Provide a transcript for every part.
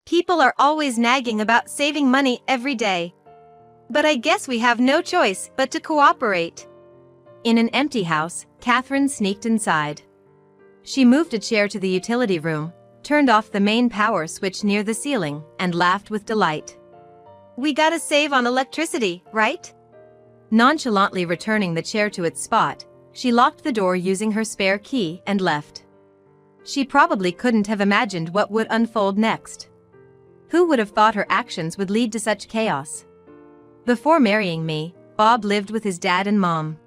People are always nagging about saving money every day. But I guess we have no choice but to cooperate. In an empty house, Catherine sneaked inside. She moved a chair to the utility room, turned off the main power switch near the ceiling, and laughed with delight. We gotta save on electricity, right? Nonchalantly returning the chair to its spot, she locked the door using her spare key and left. She probably couldn't have imagined what would unfold next. Who would have thought her actions would lead to such chaos? Before marrying me, Bob lived with his dad and mom.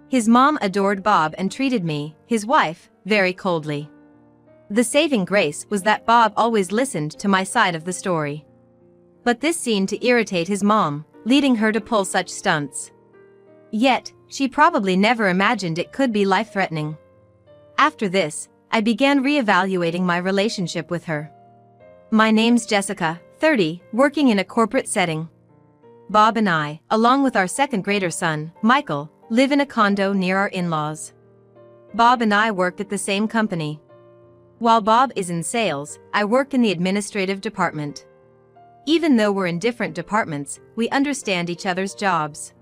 His mom adored Bob and treated me, his wife, very coldly. The saving grace was that Bob always listened to my side of the story. But this seemed to irritate his mom, leading her to pull such stunts. Yet, she probably never imagined it could be life-threatening. After this, I began re-evaluating my relationship with her. My name's Jessica, 30, working in a corporate setting. Bob and I, along with our second-grader son, Michael, live in a condo near our in-laws. Bob and I work at the same company. While Bob is in sales, I work in the administrative department. Even though we're in different departments, we understand each other's jobs.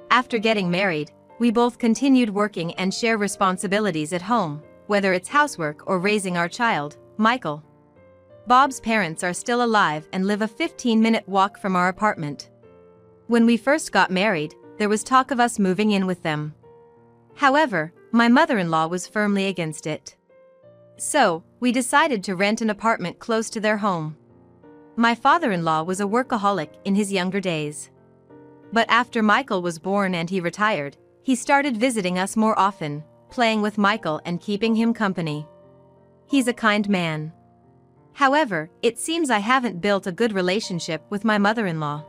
After getting married, we both continued working and share responsibilities at home, whether it's housework or raising our child, Michael. Bob's parents are still alive and live a 15-minute walk from our apartment. When we first got married, there was talk of us moving in with them. However, my mother-in-law was firmly against it. So, we decided to rent an apartment close to their home. My father-in-law was a workaholic in his younger days. But after Michael was born and he retired, he started visiting us more often, playing with Michael and keeping him company. He's a kind man. However, it seems I haven't built a good relationship with my mother-in-law.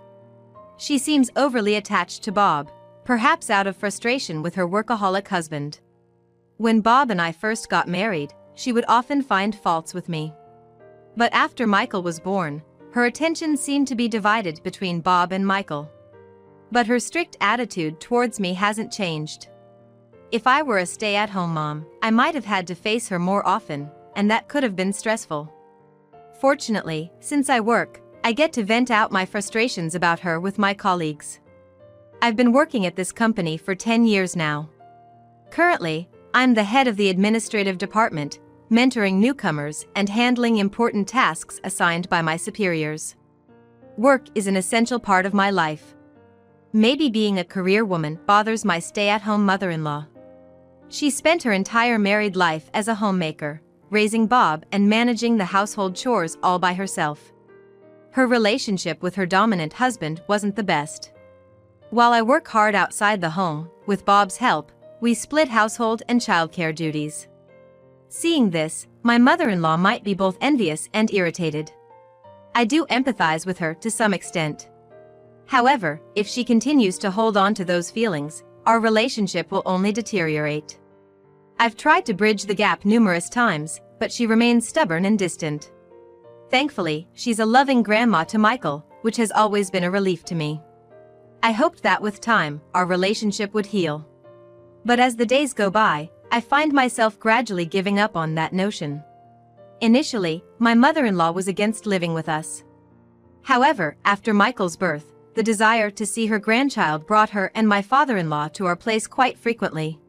She seems overly attached to Bob, perhaps out of frustration with her workaholic husband. When Bob and I first got married, she would often find faults with me. But after Michael was born, her attention seemed to be divided between Bob and Michael. But her strict attitude towards me hasn't changed. If I were a stay-at-home mom, I might have had to face her more often, and that could have been stressful. Fortunately, since I work, I get to vent out my frustrations about her with my colleagues. I've been working at this company for 10 years now. Currently, I'm the head of the administrative department, mentoring newcomers and handling important tasks assigned by my superiors. Work is an essential part of my life. Maybe being a career woman bothers my stay-at-home mother-in-law. She spent her entire married life as a homemaker, raising Bob and managing the household chores all by herself. Her relationship with her dominant husband wasn't the best. While I work hard outside the home, with Bob's help, we split household and childcare duties. Seeing this, my mother-in-law might be both envious and irritated. I do empathize with her to some extent. However, if she continues to hold on to those feelings, our relationship will only deteriorate. I've tried to bridge the gap numerous times, but she remains stubborn and distant. Thankfully, she's a loving grandma to Michael, which has always been a relief to me. I hoped that with time, our relationship would heal. But as the days go by, I find myself gradually giving up on that notion. Initially, my mother-in-law was against living with us. However, after Michael's birth, the desire to see her grandchild brought her and my father-in-law to our place quite frequently.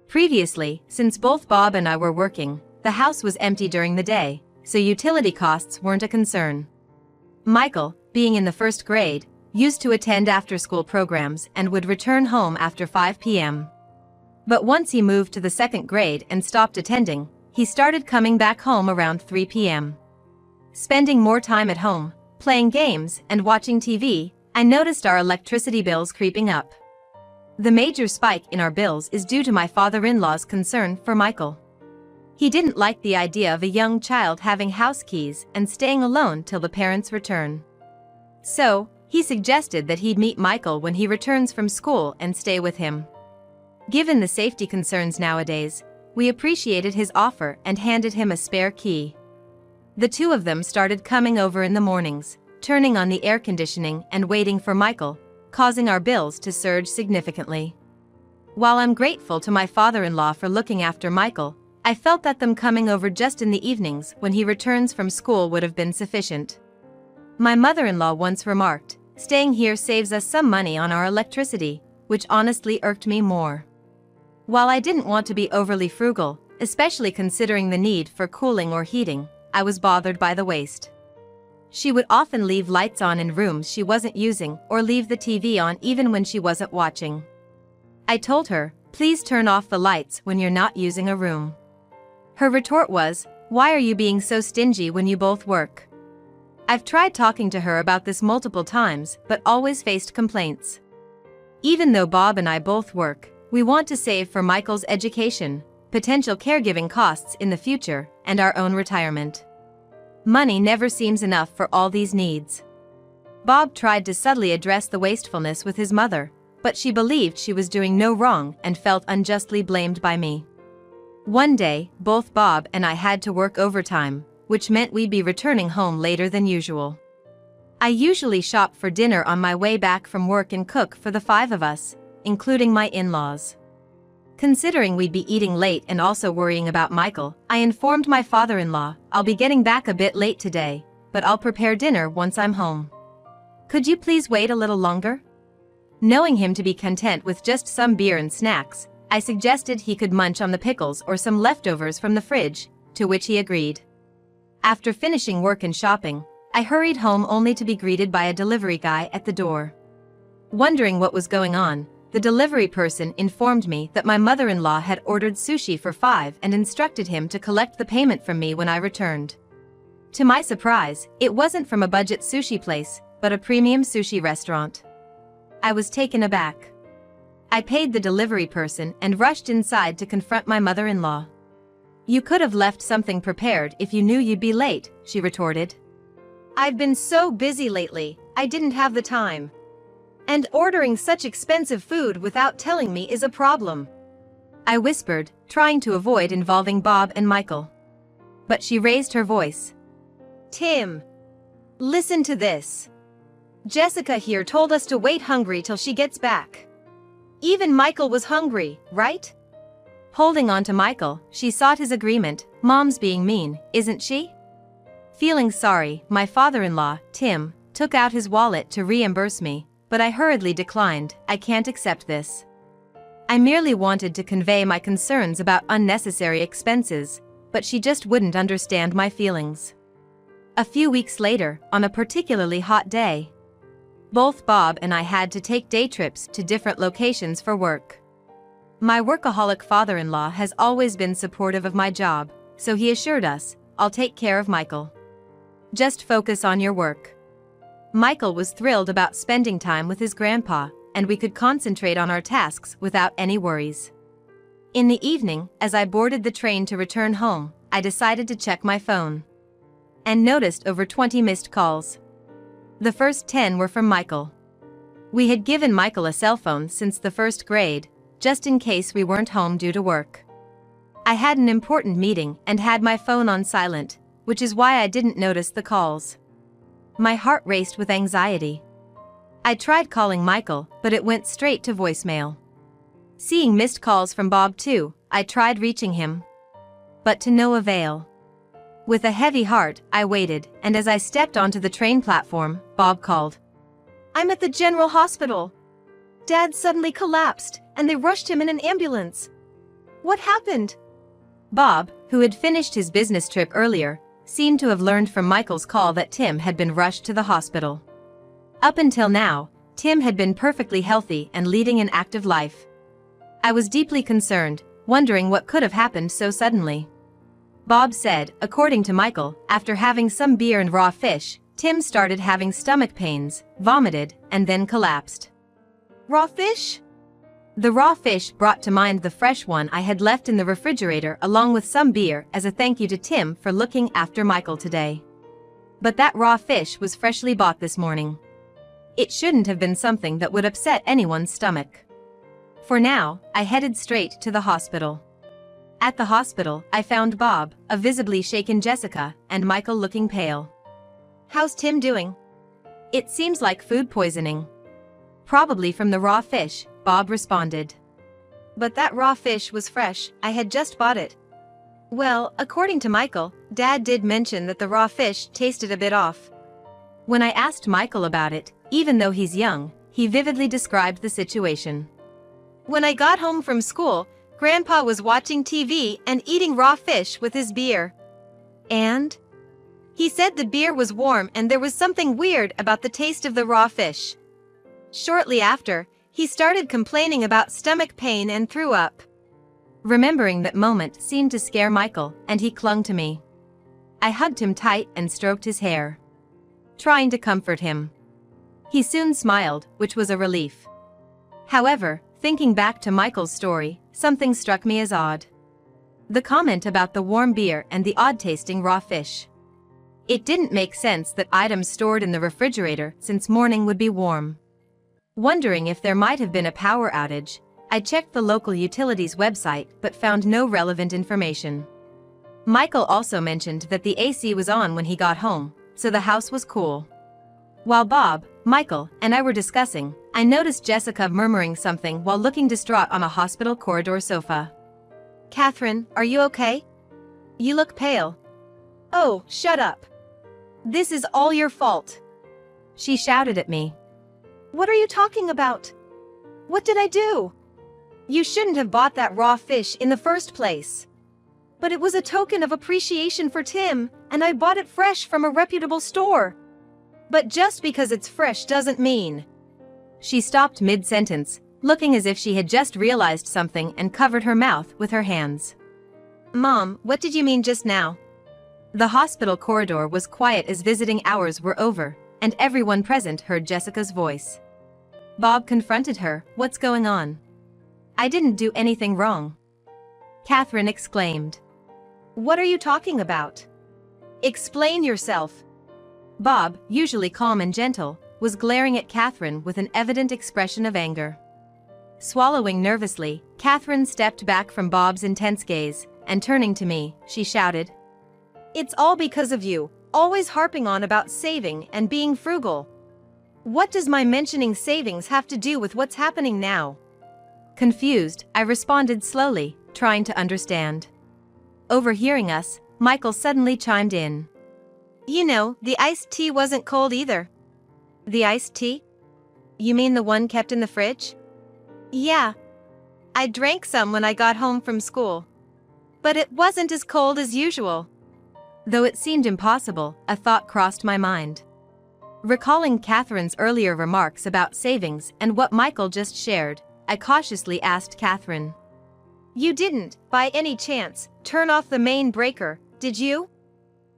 Previously, since both Bob and I were working, the house was empty during the day, so utility costs weren't a concern. Michael, being in the first grade, used to attend after-school programs and would return home after 5 p.m. But once he moved to the second grade and stopped attending, he started coming back home around 3 p.m. Spending more time at home, playing games and watching TV, I noticed our electricity bills creeping up. The major spike in our bills is due to my father-in-law's concern for Michael. He didn't like the idea of a young child having house keys and staying alone till the parents return. So, he suggested that he'd meet Michael when he returns from school and stay with him. Given the safety concerns nowadays, we appreciated his offer and handed him a spare key. The two of them started coming over in the mornings, turning on the air conditioning and waiting for Michael, causing our bills to surge significantly. While I'm grateful to my father-in-law for looking after Michael, I felt that them coming over just in the evenings when he returns from school would have been sufficient. My mother-in-law once remarked, "Staying here saves us some money on our electricity," which honestly irked me more. While I didn't want to be overly frugal, especially considering the need for cooling or heating, I was bothered by the waste. She would often leave lights on in rooms she wasn't using or leave the TV on even when she wasn't watching. I told her, "Please turn off the lights when you're not using a room." Her retort was, "Why are you being so stingy when you both work?" I've tried talking to her about this multiple times but always faced complaints. Even though Bob and I both work, we want to save for Michael's education, potential caregiving costs in the future, and our own retirement. Money never seems enough for all these needs. Bob tried to subtly address the wastefulness with his mother, but she believed she was doing no wrong and felt unjustly blamed by me. One day, both Bob and I had to work overtime, which meant we'd be returning home later than usual. I usually shop for dinner on my way back from work and cook for the 5 of us, including my in-laws. Considering we'd be eating late and also worrying about Michael, I informed my father-in-law, "I'll be getting back a bit late today, but I'll prepare dinner once I'm home. Could you please wait a little longer?" Knowing him to be content with just some beer and snacks, I suggested he could munch on the pickles or some leftovers from the fridge, to which he agreed. After finishing work and shopping, I hurried home only to be greeted by a delivery guy at the door. Wondering what was going on, the delivery person informed me that my mother-in-law had ordered sushi for 5 and instructed him to collect the payment from me when I returned. To my surprise, it wasn't from a budget sushi place, but a premium sushi restaurant. I was taken aback. I paid the delivery person and rushed inside to confront my mother-in-law. "You could have left something prepared if you knew you'd be late," she retorted. "I've been so busy lately, I didn't have the time. And ordering such expensive food without telling me is a problem," I whispered, trying to avoid involving Bob and Michael. But she raised her voice. "Tim, listen to this. Jessica here told us to wait hungry till she gets back. Even Michael was hungry, right?" Holding on to Michael, she sought his agreement. "Mom's being mean, isn't she?" Feeling sorry, my father-in-law, Tim, took out his wallet to reimburse me, but I hurriedly declined. "I can't accept this. I merely wanted to convey my concerns about unnecessary expenses, but she just wouldn't understand my feelings." A few weeks later, on a particularly hot day, both Bob and I had to take day trips to different locations for work. My workaholic father-in-law has always been supportive of my job, so he assured us, "I'll take care of Michael. Just focus on your work." Michael was thrilled about spending time with his grandpa, and we could concentrate on our tasks without any worries. In the evening, as I boarded the train to return home, I decided to check my phone and noticed over 20 missed calls. The first 10 were from Michael. We had given Michael a cell phone since the 1st grade, just in case we weren't home due to work. I had an important meeting and had my phone on silent, which is why I didn't notice the calls. My heart raced with anxiety. I tried calling Michael, but it went straight to voicemail. Seeing missed calls from Bob too, I tried reaching him, but to no avail. With a heavy heart, I waited, and as I stepped onto the train platform, Bob called. "I'm at the General Hospital. Dad suddenly collapsed, and they rushed him in an ambulance. What happened?" Bob, who had finished his business trip earlier, seemed to have learned from Michael's call that Tim had been rushed to the hospital. Up until now, Tim had been perfectly healthy and leading an active life. I was deeply concerned, wondering what could have happened so suddenly. Bob said, according to Michael, after having some beer and raw fish, Tim started having stomach pains, vomited, and then collapsed. "Raw fish?" The raw fish brought to mind the fresh one I had left in the refrigerator along with some beer as a thank you to Tim for looking after Michael today. But that raw fish was freshly bought this morning. It shouldn't have been something that would upset anyone's stomach. For now, I headed straight to the hospital. At the hospital, I found Bob, a visibly shaken Jessica, and Michael looking pale. "How's Tim doing?" "It seems like food poisoning. Probably from the raw fish," Bob responded. "But that raw fish was fresh, I had just bought it." Well, according to Michael, Dad did mention that the raw fish tasted a bit off. When I asked Michael about it, even though he's young, he vividly described the situation. When I got home from school, Grandpa was watching TV and eating raw fish with his beer. And? He said the beer was warm and there was something weird about the taste of the raw fish. Shortly after, he started complaining about stomach pain and threw up. Remembering that moment seemed to scare Michael, and he clung to me. I hugged him tight and stroked his hair, trying to comfort him. He soon smiled, which was a relief. However, thinking back to Michael's story, something struck me as odd. The comment about the warm beer and the odd-tasting raw fish. It didn't make sense that items stored in the refrigerator since morning would be warm. Wondering if there might have been a power outage, I checked the local utilities website but found no relevant information. Michael also mentioned that the AC was on when he got home, so the house was cool. While Bob, Michael, and I were discussing, I noticed Jessica murmuring something while looking distraught on a hospital corridor sofa. "Catherine, are you okay? You look pale." "Oh, shut up. This is all your fault," she shouted at me. "What are you talking about? What did I do? You shouldn't have bought that raw fish in the first place." "But it was a token of appreciation for Tim, and I bought it fresh from a reputable store." "But just because it's fresh doesn't mean..." She stopped mid-sentence, looking as if she had just realized something and covered her mouth with her hands. "Mom, what did you mean just now?" The hospital corridor was quiet as visiting hours were over, and everyone present heard Jessica's voice. Bob confronted her. "What's going on?" "I didn't do anything wrong," Catherine exclaimed. "What are you talking about? Explain yourself." Bob, usually calm and gentle, was glaring at Catherine with an evident expression of anger. Swallowing nervously, Catherine stepped back from Bob's intense gaze, and turning to me, she shouted, "It's all because of you, always harping on about saving and being frugal. What does my mentioning savings have to do with what's happening now?" Confused, I responded slowly, trying to understand. Overhearing us, Michael suddenly chimed in. "You know, the iced tea wasn't cold either." "The iced tea? You mean the one kept in the fridge?" "Yeah. I drank some when I got home from school. But it wasn't as cold as usual." Though it seemed impossible, a thought crossed my mind. Recalling Catherine's earlier remarks about savings and what Michael just shared, I cautiously asked Catherine, "You didn't, by any chance, turn off the main breaker, did you?"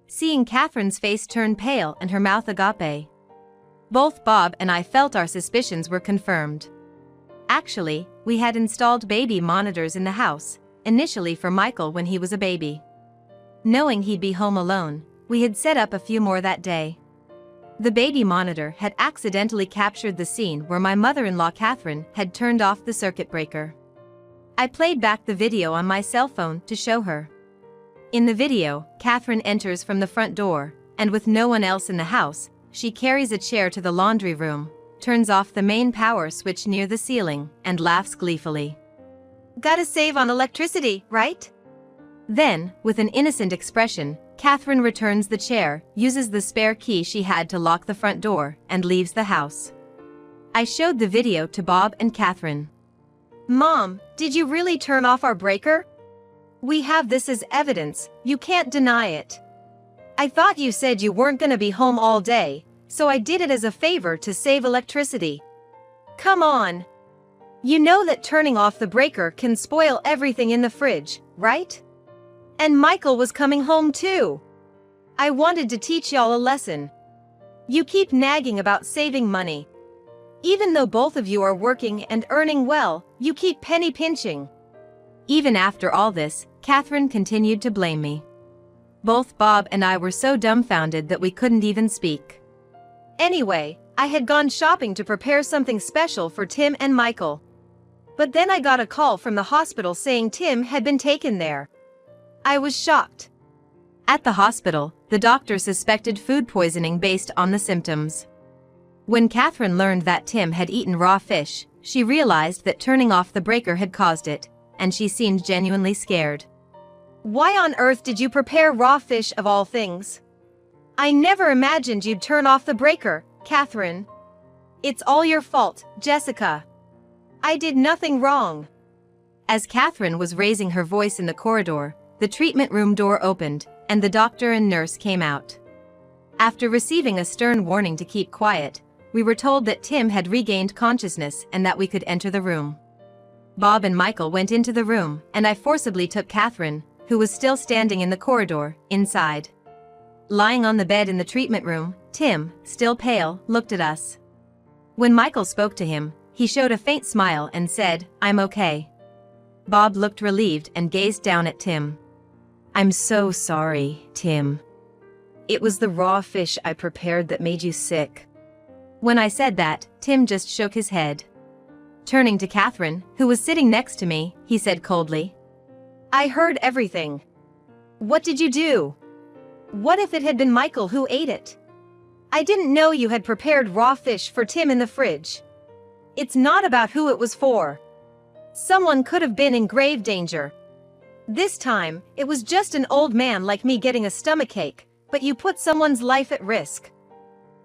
Seeing Catherine's face turn pale and her mouth agape, both Bob and I felt our suspicions were confirmed. Actually, we had installed baby monitors in the house, initially for Michael when he was a baby. Knowing he'd be home alone, we had set up a few more that day. The baby monitor had accidentally captured the scene where my mother-in-law Catherine had turned off the circuit breaker. I played back the video on my cell phone to show her. In the video, Catherine enters from the front door, and with no one else in the house, she carries a chair to the laundry room, turns off the main power switch near the ceiling, and laughs gleefully. "Gotta save on electricity, right?" Then, with an innocent expression, Catherine returns the chair, uses the spare key she had to lock the front door, and leaves the house. I showed the video to Bob and Catherine. "Mom, did you really turn off our breaker? We have this as evidence, you can't deny it. I thought you said you weren't gonna be home all day, so I did it as a favor to save electricity. Come on. You know that turning off the breaker can spoil everything in the fridge, right? And Michael was coming home too. I wanted to teach y'all a lesson. You keep nagging about saving money. Even though both of you are working and earning well, you keep penny pinching." Even after all this, Catherine continued to blame me. Both Bob and I were so dumbfounded that we couldn't even speak. Anyway, I had gone shopping to prepare something special for Tim and Michael. But then I got a call from the hospital saying Tim had been taken there. I was shocked. At the hospital, the doctor suspected food poisoning based on the symptoms. When Catherine learned that Tim had eaten raw fish, she realized that turning off the breaker had caused it, and she seemed genuinely scared. Why on earth did you prepare raw fish of all things? I never imagined you'd turn off the breaker, Catherine. It's all your fault, Jessica. I did nothing wrong. As Catherine was raising her voice in the corridor, the treatment room door opened, and the doctor and nurse came out. After receiving a stern warning to keep quiet, we were told that Tim had regained consciousness and that we could enter the room. Bob and Michael went into the room, and I forcibly took Catherine, who was still standing in the corridor, inside. Lying on the bed in the treatment room, Tim, still pale, looked at us. When Michael spoke to him, he showed a faint smile and said, "I'm okay." Bob looked relieved and gazed down at Tim. "I'm so sorry, Tim. It was the raw fish I prepared that made you sick." When I said that, Tim just shook his head. Turning to Catherine, who was sitting next to me, he said coldly, "I heard everything. What did you do? What if it had been Michael who ate it? I didn't know you had prepared raw fish for Tim in the fridge. It's not about who it was for. Someone could have been in grave danger. This time, it was just an old man like me getting a stomachache, but you put someone's life at risk.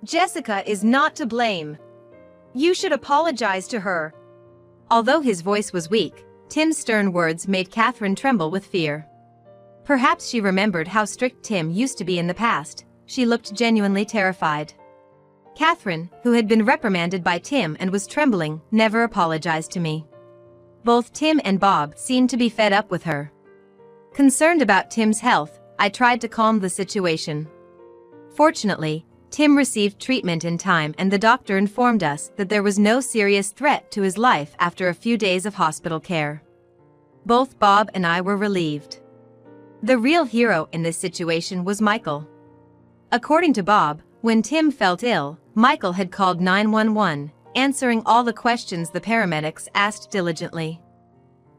Jessica is not to blame. You should apologize to her." Although his voice was weak, Tim's stern words made Catherine tremble with fear. Perhaps she remembered how strict Tim used to be in the past. She looked genuinely terrified. Catherine, who had been reprimanded by Tim and was trembling, never apologized to me. Both Tim and Bob seemed to be fed up with her. Concerned about Tim's health, I tried to calm the situation. Fortunately, Tim received treatment in time and the doctor informed us that there was no serious threat to his life after a few days of hospital care. Both Bob and I were relieved. The real hero in this situation was Michael. According to Bob, when Tim felt ill, Michael had called 911, answering all the questions the paramedics asked diligently.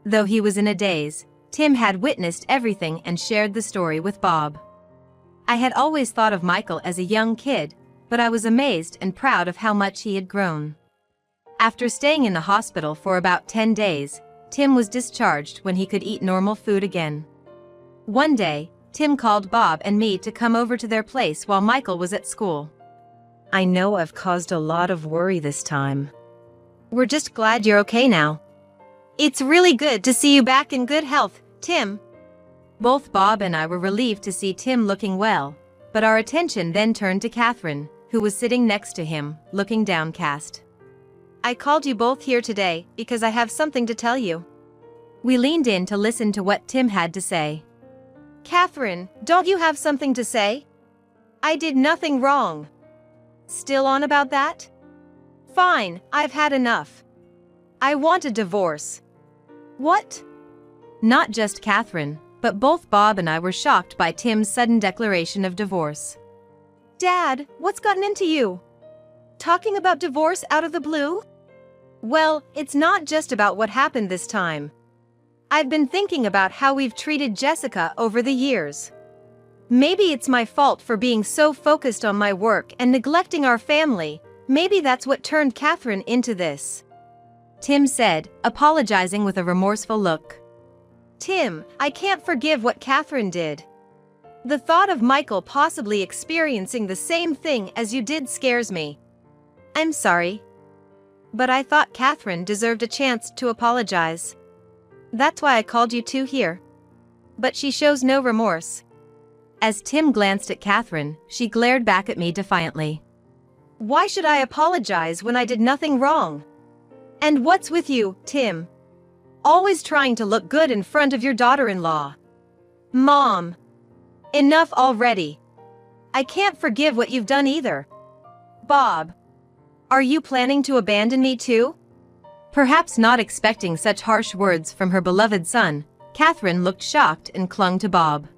Though he was in a daze, Tim had witnessed everything and shared the story with Bob. I had always thought of Michael as a young kid, but I was amazed and proud of how much he had grown. After staying in the hospital for about 10 days, Tim was discharged when he could eat normal food again. One day, Tim called Bob and me to come over to their place while Michael was at school. "I know I've caused a lot of worry this time. We're just glad you're okay now. It's really good to see you back in good health, Tim." Both Bob and I were relieved to see Tim looking well, but our attention then turned to Catherine, who was sitting next to him, looking downcast. "I called you both here today because I have something to tell you." We leaned in to listen to what Tim had to say. "Catherine, don't you have something to say? I did nothing wrong." "Still on about that? Fine, I've had enough. I want a divorce." "What?" Not just Catherine, but both Bob and I were shocked by Tim's sudden declaration of divorce. "Dad, what's gotten into you? Talking about divorce out of the blue?" "Well, it's not just about what happened this time. I've been thinking about how we've treated Jessica over the years. Maybe it's my fault for being so focused on my work and neglecting our family. Maybe that's what turned Catherine into this," Tim said, apologizing with a remorseful look. "Tim, I can't forgive what Catherine did. The thought of Michael possibly experiencing the same thing as you did scares me. I'm sorry. But I thought Catherine deserved a chance to apologize. That's why I called you two here." But she shows no remorse. As Tim glanced at Catherine, she glared back at me defiantly. "Why should I apologize when I did nothing wrong? And what's with you, Tim? Always trying to look good in front of your daughter-in-law. Mom! Enough already. I can't forgive what you've done either. Bob! Are you planning to abandon me too?" Perhaps not expecting such harsh words from her beloved son, Catherine looked shocked and clung to Bob.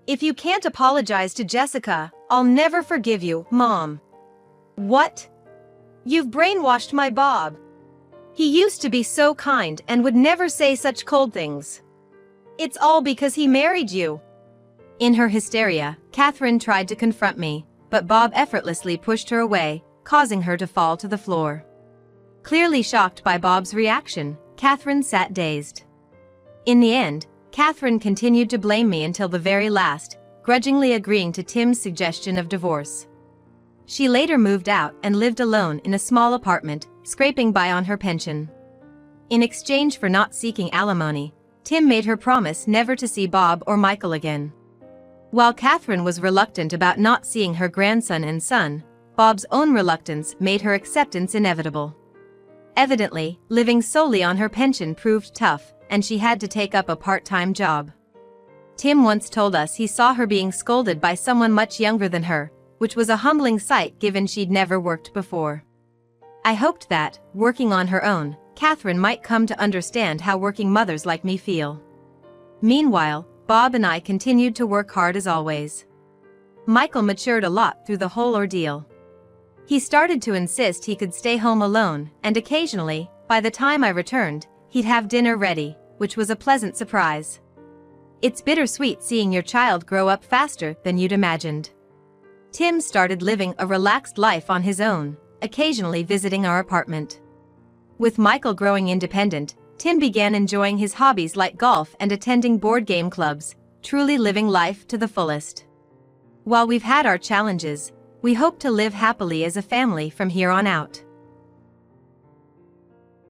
"If you can't apologize to Jessica, I'll never forgive you, Mom." "What? You've brainwashed my Bob. He used to be so kind and would never say such cold things. It's all because he married you." In her hysteria, Catherine tried to confront me, but Bob effortlessly pushed her away, causing her to fall to the floor. Clearly shocked by Bob's reaction, Catherine sat dazed. In the end, Catherine continued to blame me until the very last, grudgingly agreeing to Tim's suggestion of divorce. She later moved out and lived alone in a small apartment, scraping by on her pension. In exchange for not seeking alimony, Tim made her promise never to see Bob or Michael again. While Catherine was reluctant about not seeing her grandson and son, Bob's own reluctance made her acceptance inevitable. Evidently, living solely on her pension proved tough, and she had to take up a part-time job. Tim once told us he saw her being scolded by someone much younger than her, which was a humbling sight given she'd never worked before. I hoped that, working on her own, Catherine might come to understand how working mothers like me feel. Meanwhile, Bob and I continued to work hard as always. Michael matured a lot through the whole ordeal. He started to insist he could stay home alone, and occasionally, by the time I returned, he'd have dinner ready, which was a pleasant surprise. It's bittersweet seeing your child grow up faster than you'd imagined. Tim started living a relaxed life on his own, occasionally visiting our apartment. With Michael growing independent, Tim began enjoying his hobbies like golf and attending board game clubs, truly living life to the fullest. While we've had our challenges, we hope to live happily as a family from here on out.